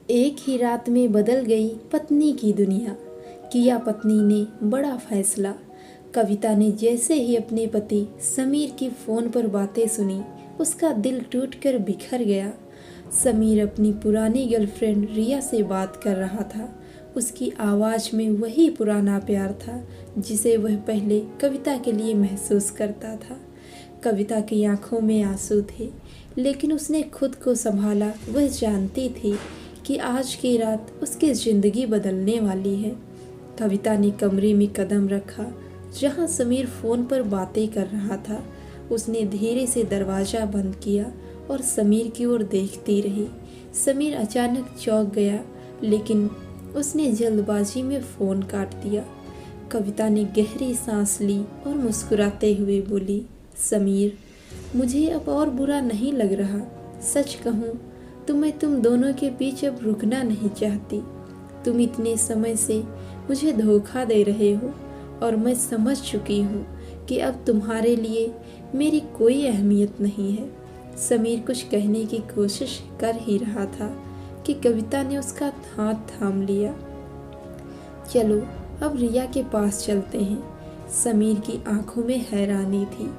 एक ही रात में बदल गई पत्नी की दुनिया। किया पत्नी ने बड़ा फैसला। कविता ने जैसे ही अपने पति समीर की फोन पर बातें सुनी, उसका दिल टूटकर बिखर गया। समीर अपनी पुरानी गर्लफ्रेंड रिया से बात कर रहा था। उसकी आवाज़ में वही पुराना प्यार था जिसे वह पहले कविता के लिए महसूस करता था। कविता की आंखों में आंसू थे, लेकिन उसने खुद को संभाला। वह जानती थी कि आज की रात उसकी ज़िंदगी बदलने वाली है। कविता ने कमरे में कदम रखा जहां समीर फ़ोन पर बातें कर रहा था। उसने धीरे से दरवाज़ा बंद किया और समीर की ओर देखती रही। समीर अचानक चौंक गया, लेकिन उसने जल्दबाजी में फ़ोन काट दिया। कविता ने गहरी सांस ली और मुस्कुराते हुए बोली, समीर, मुझे अब और बुरा नहीं लग रहा। सच कहूँ तो मैं तुम दोनों के बीच अब रुकना नहीं चाहती। तुम इतने समय से मुझे धोखा दे रहे हो और मैं समझ चुकी हूँ कि अब तुम्हारे लिए मेरी कोई अहमियत नहीं है। समीर कुछ कहने की कोशिश कर ही रहा था कि कविता ने उसका हाथ थाम लिया। चलो अब रिया के पास चलते हैं। समीर की आंखों में हैरानी थी,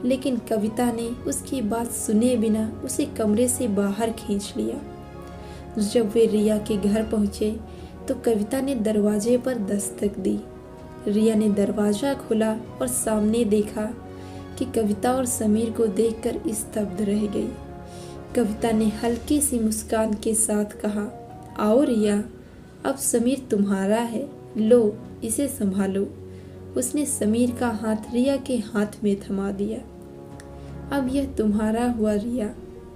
लेकिन कविता ने उसकी बात सुने बिना उसे कमरे से बाहर खींच लिया। जब वे रिया के घर पहुंचे तो कविता ने दरवाजे पर दस्तक दी। रिया ने दरवाज़ा खोला और सामने देखा कि कविता और समीर को देखकर स्तब्ध रह गई। कविता ने हल्की सी मुस्कान के साथ कहा, आओ रिया, अब समीर तुम्हारा है, लो इसे संभालो। उसने समीर का हाथ रिया के हाथ में थमा दिया। अब यह तुम्हारा हुआ रिया।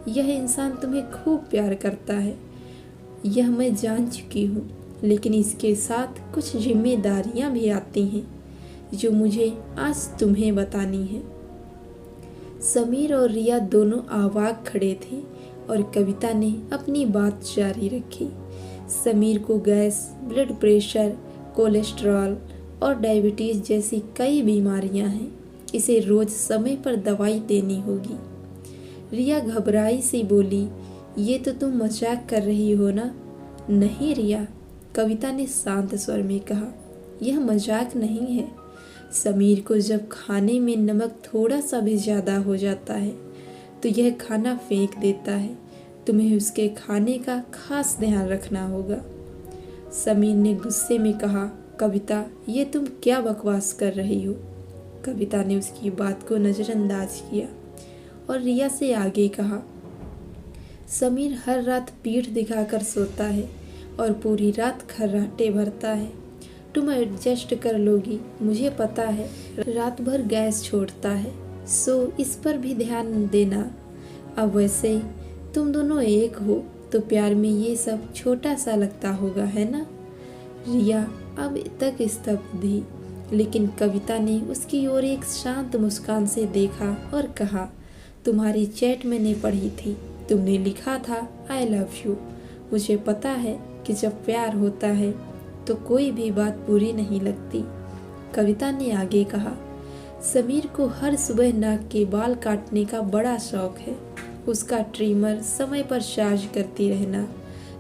यह इंसान तुम्हें खूब प्यार करता है, यह मैं जान चुकी हूँ, लेकिन इसके साथ कुछ जिम्मेदारियाँ भी आती हैं जो मुझे आज तुम्हें बतानी है। समीर और रिया दोनों आवाक खड़े थे और कविता ने अपनी बात जारी रखी। समीर को गैस, ब्लड प्रेशर, कोलेस्ट्रॉल और डायबिटीज़ जैसी कई बीमारियां हैं। इसे रोज़ समय पर दवाई देनी होगी। रिया घबराई सी बोली, ये तो तुम मजाक कर रही हो ना? नहीं रिया, कविता ने शांत स्वर में कहा, यह मजाक नहीं है। समीर को जब खाने में नमक थोड़ा सा भी ज़्यादा हो जाता है तो यह खाना फेंक देता है। तुम्हें उसके खाने का खास ध्यान रखना होगा। समीर ने गुस्से में कहा, कविता, ये तुम क्या बकवास कर रही हो? कविता ने उसकी बात को नज़रअंदाज किया और रिया से आगे कहा, समीर हर रात पीठ दिखाकर सोता है और पूरी रात खर्राटे भरता है। तुम एडजस्ट कर लोगी, मुझे पता है। रात भर गैस छोड़ता है, सो इस पर भी ध्यान देना। अब वैसे तुम दोनों एक हो तो प्यार में ये सब छोटा सा लगता होगा, है ना? रिया अब तक स्तब्ध थी, लेकिन कविता ने उसकी ओर एक शांत मुस्कान से देखा और कहा, तुम्हारी चैट मैंने पढ़ी थी। तुमने लिखा था आई लव यू। मुझे पता है कि जब प्यार होता है तो कोई भी बात बुरी नहीं लगती। कविता ने आगे कहा, समीर को हर सुबह नाक के बाल काटने का बड़ा शौक है। उसका ट्रिमर समय पर चार्ज करती रहना,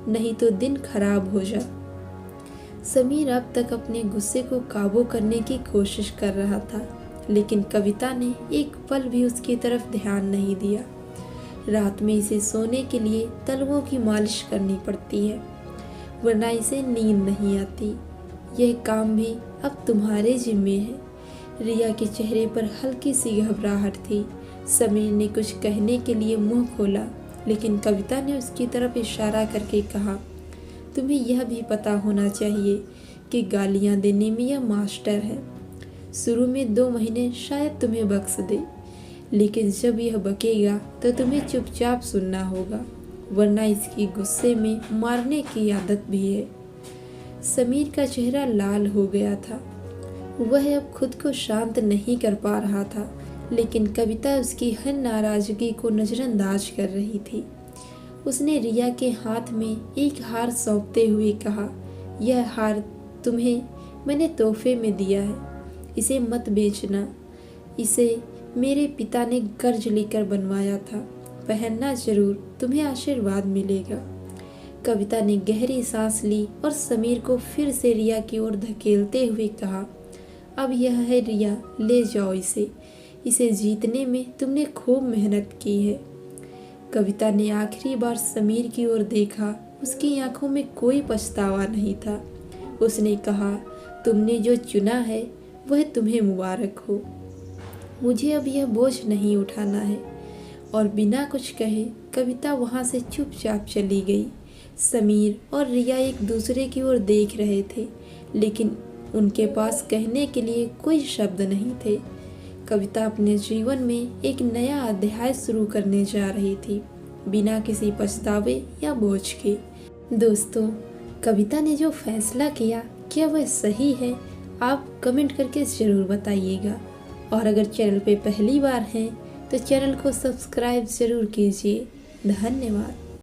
नहीं तो दिन खराब हो जा। समीर अब तक अपने गुस्से को काबू करने की कोशिश कर रहा था, लेकिन कविता ने एक पल भी उसकी तरफ ध्यान नहीं दिया। रात में इसे सोने के लिए तलवों की मालिश करनी पड़ती है, वरना इसे नींद नहीं आती। यह काम भी अब तुम्हारे जिम्मे है। रिया के चेहरे पर हल्की सी घबराहट थी। समीर ने कुछ कहने के लिए मुंह खोला, लेकिन कविता ने उसकी तरफ इशारा करके कहा, तुम्हें यह भी पता होना चाहिए कि गालियां देने में यह मास्टर है। शुरू में 2 महीने शायद तुम्हें बख्श दे, लेकिन जब यह बकेगा तो तुम्हें चुपचाप सुनना होगा, वरना इसकी गुस्से में मारने की आदत भी है। समीर का चेहरा लाल हो गया था। वह अब खुद को शांत नहीं कर पा रहा था, लेकिन कविता उसकी हर नाराजगी को नज़रअंदाज कर रही थी। उसने रिया के हाथ में एक हार सौंपते हुए कहा, यह हार तुम्हें मैंने तोहफे में दिया है। इसे मत बेचना। इसे मेरे पिता ने कर्ज लेकर बनवाया था। पहनना जरूर, तुम्हें आशीर्वाद मिलेगा। कविता ने गहरी सांस ली और समीर को फिर से रिया की ओर धकेलते हुए कहा, अब यह है रिया, ले जाओ इसे। इसे जीतने में तुमने खूब मेहनत की है। कविता ने आखिरी बार समीर की ओर देखा। उसकी आंखों में कोई पछतावा नहीं था। उसने कहा, तुमने जो चुना है वह तुम्हें मुबारक हो। मुझे अब यह बोझ नहीं उठाना है। और बिना कुछ कहे कविता वहाँ से चुपचाप चली गई। समीर और रिया एक दूसरे की ओर देख रहे थे, लेकिन उनके पास कहने के लिए कोई शब्द नहीं थे। कविता अपने जीवन में एक नया अध्याय शुरू करने जा रही थी, बिना किसी पछतावे या बोझ के। दोस्तों, कविता ने जो फैसला किया, क्या वह सही है? आप कमेंट करके ज़रूर बताइएगा। और अगर चैनल पे पहली बार हैं तो चैनल को सब्सक्राइब ज़रूर कीजिए। धन्यवाद।